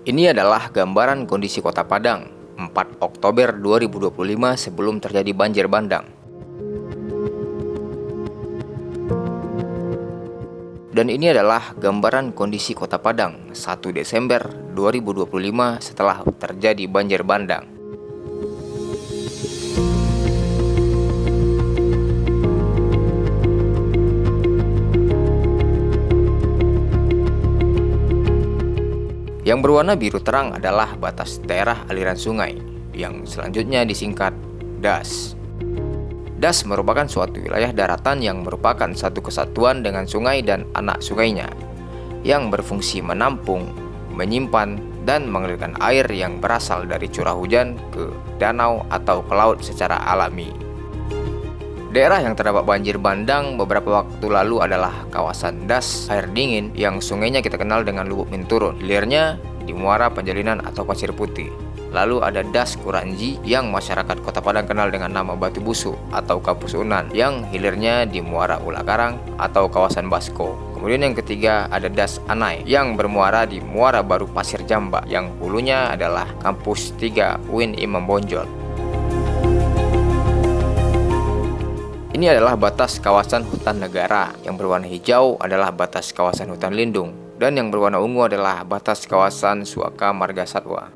Ini adalah gambaran kondisi Kota Padang 4 Oktober 2025 sebelum terjadi banjir bandang. Dan ini adalah gambaran kondisi Kota Padang 1 Desember 2025 setelah terjadi banjir bandang. Yang berwarna biru terang adalah batas daerah aliran sungai, yang selanjutnya disingkat DAS. DAS merupakan suatu wilayah daratan yang merupakan satu kesatuan dengan sungai dan anak sungainya, yang berfungsi menampung, menyimpan, dan mengalirkan air yang berasal dari curah hujan ke danau atau ke laut secara alami. Daerah yang terdapat banjir bandang beberapa waktu lalu adalah kawasan Das Air Dingin yang sungainya kita kenal dengan Lubuk Minturun, hilirnya di Muara Penjalinan atau Pasir Putih. Lalu ada Das Kuranji yang masyarakat Kota Padang kenal dengan nama Batu Busuk atau Kapus Unan yang hilirnya di Muara Ula Karang atau kawasan Basko. Kemudian yang ketiga ada Das Anai yang bermuara di Muara Baru Pasir Jamba yang hulunya adalah Kampus 3 UIN Imam Bonjol. Ini adalah batas kawasan hutan negara. Yang berwarna hijau adalah batas kawasan hutan lindung, dan yang berwarna ungu adalah batas kawasan Suaka Marga Satwa.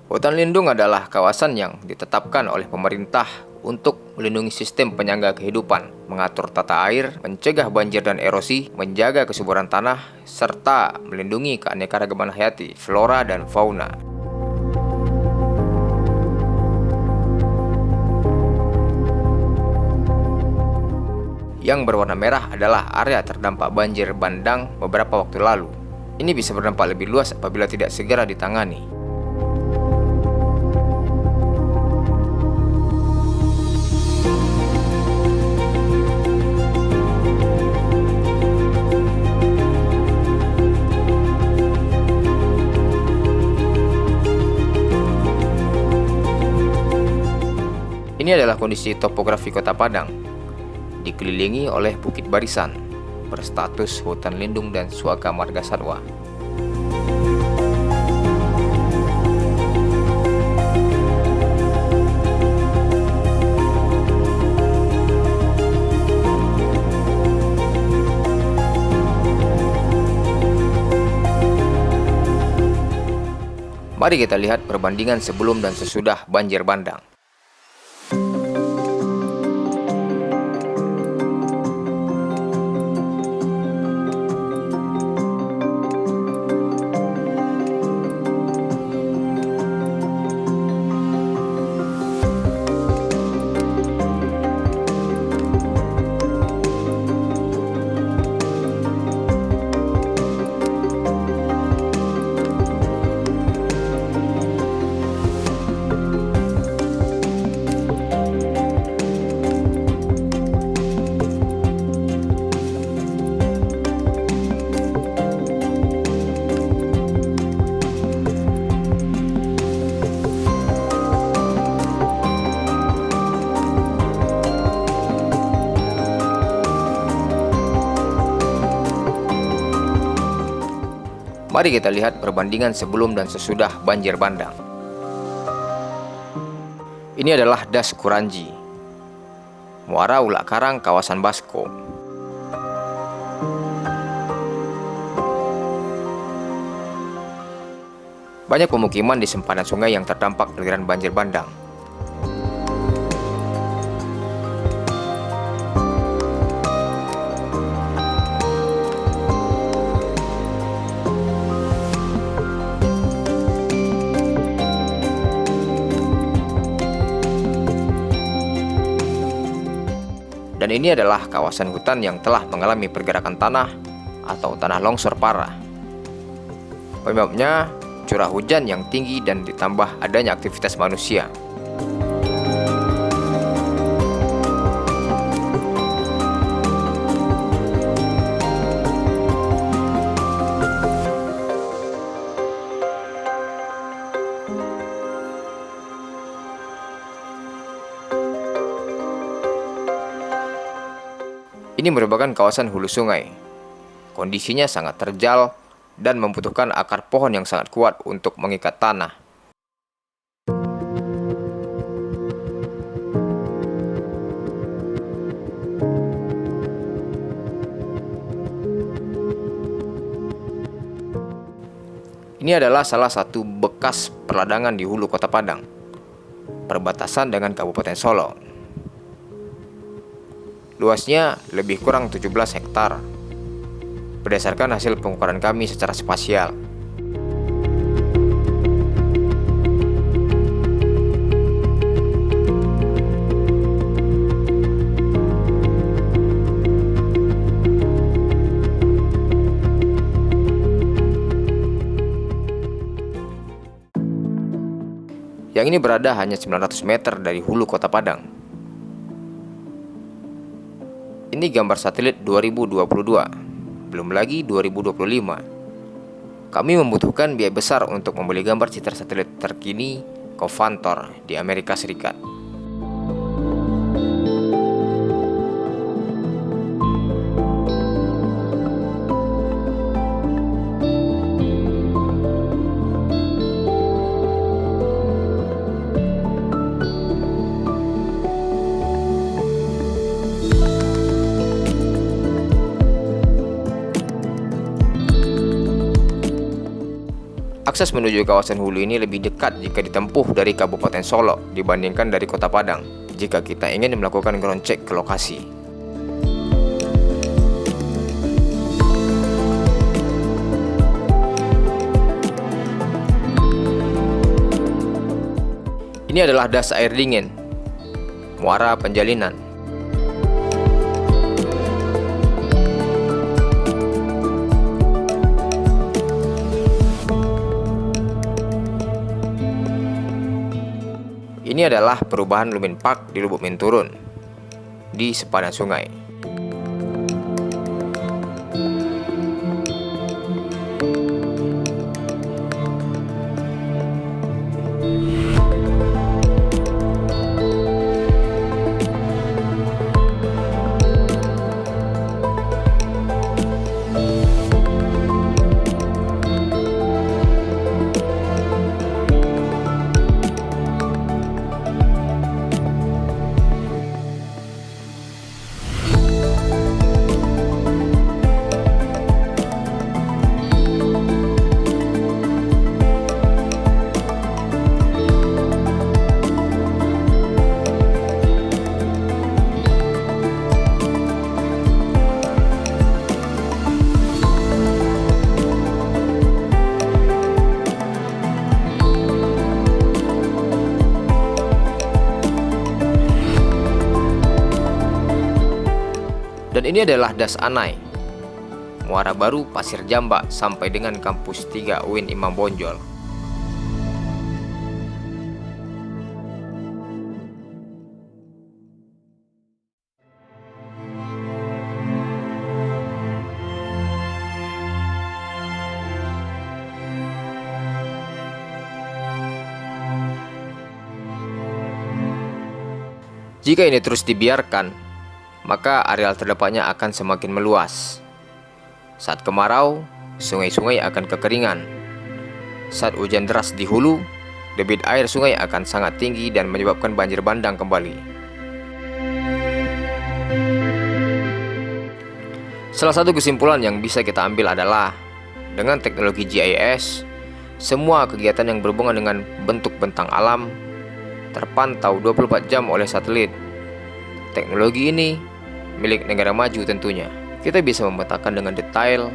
Hutan lindung adalah kawasan yang ditetapkan oleh pemerintah untuk melindungi sistem penyangga kehidupan, mengatur tata air, mencegah banjir dan erosi, menjaga kesuburan tanah, serta melindungi keanekaragaman hayati, flora dan fauna. Yang berwarna merah adalah area terdampak banjir bandang beberapa waktu lalu. Ini bisa berdampak lebih luas apabila tidak segera ditangani. Ini adalah kondisi topografi Kota Padang, dikelilingi oleh bukit barisan, berstatus hutan lindung dan Suaka Marga Satwa. Mari kita lihat perbandingan sebelum dan sesudah banjir bandang. Mari kita lihat perbandingan sebelum dan sesudah banjir bandang. Ini adalah Das Kuranji, Muara Ula Karang, kawasan Basko. Banyak pemukiman di sempadan sungai yang terdampak aliran banjir bandang. Dan ini adalah kawasan hutan yang telah mengalami pergerakan tanah atau tanah longsor parah. Penyebabnya curah hujan yang tinggi dan ditambah adanya aktivitas manusia. Ini merupakan kawasan hulu sungai. Kondisinya sangat terjal dan membutuhkan akar pohon yang sangat kuat untuk mengikat tanah. Ini adalah salah satu bekas perladangan di hulu Kota Padang, perbatasan dengan Kabupaten Solo. Luasnya lebih kurang 17 hektar, berdasarkan hasil pengukuran kami secara spasial. Yang ini berada hanya 900 meter dari hulu Kota Padang. Ini gambar satelit 2022, belum lagi 2025. Kami membutuhkan biaya besar untuk membeli gambar citra satelit terkini Covantor di Amerika Serikat. Akses menuju kawasan hulu ini lebih dekat jika ditempuh dari Kabupaten Solo dibandingkan dari Kota Padang, jika kita ingin melakukan ground check ke lokasi. Ini adalah das air dingin, Muara Penjalinan. Ini adalah perubahan Lumin Park di Lubuk Minturun, di sepadan sungai. Dan ini adalah Das Anai, Muara Baru Pasir Jamba sampai dengan Kampus 3 UIN Imam Bonjol. Jika ini terus dibiarkan, maka areal terdepatnya akan semakin meluas. Saat kemarau, sungai-sungai akan kekeringan. Saat hujan deras di hulu, debit air sungai akan sangat tinggi dan menyebabkan banjir bandang kembali. Salah satu kesimpulan yang bisa kita ambil adalah, dengan teknologi GIS, semua kegiatan yang berhubungan dengan bentuk bentang alam terpantau 24 jam oleh satelit. Teknologi ini milik negara maju tentunya. Kita bisa memetakan dengan detail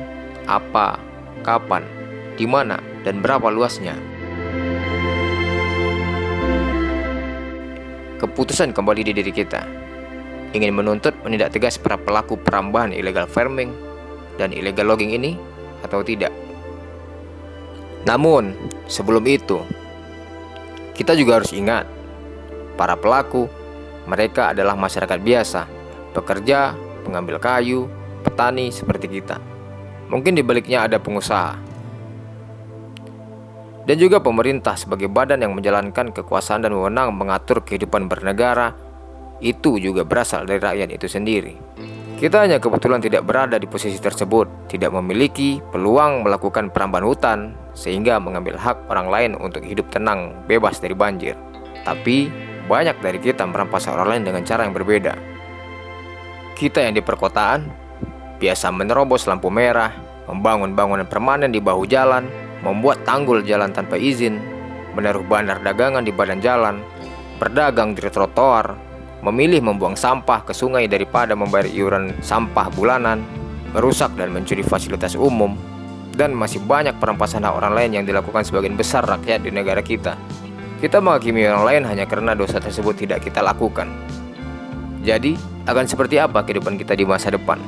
apa, kapan, di mana, dan berapa luasnya. Keputusan kembali di diri kita. Ingin menuntut menindak tegas para pelaku perambahan illegal farming dan illegal logging ini atau tidak. Namun, sebelum itu, kita juga harus ingat, para pelaku, mereka adalah masyarakat biasa, pekerja, pengambil kayu, petani seperti kita. Mungkin di baliknya ada pengusaha. Dan juga pemerintah sebagai badan yang menjalankan kekuasaan dan wewenang mengatur kehidupan bernegara, itu juga berasal dari rakyat itu sendiri. Kita hanya kebetulan tidak berada di posisi tersebut, tidak memiliki peluang melakukan perambahan hutan, sehingga mengambil hak orang lain untuk hidup tenang, bebas dari banjir. Tapi, banyak dari kita merampas orang lain dengan cara yang berbeda. Kita yang di perkotaan, biasa menerobos lampu merah, membangun bangunan permanen di bahu jalan, membuat tanggul jalan tanpa izin, menaruh bandar dagangan di badan jalan, berdagang di trotoar, memilih membuang sampah ke sungai daripada membayar iuran sampah bulanan, merusak dan mencuri fasilitas umum, dan masih banyak perampasan hak orang lain yang dilakukan sebagian besar rakyat di negara kita. Kita menghakimi orang lain hanya karena dosa tersebut tidak kita lakukan. Jadi, akan seperti apa kehidupan kita di masa depan?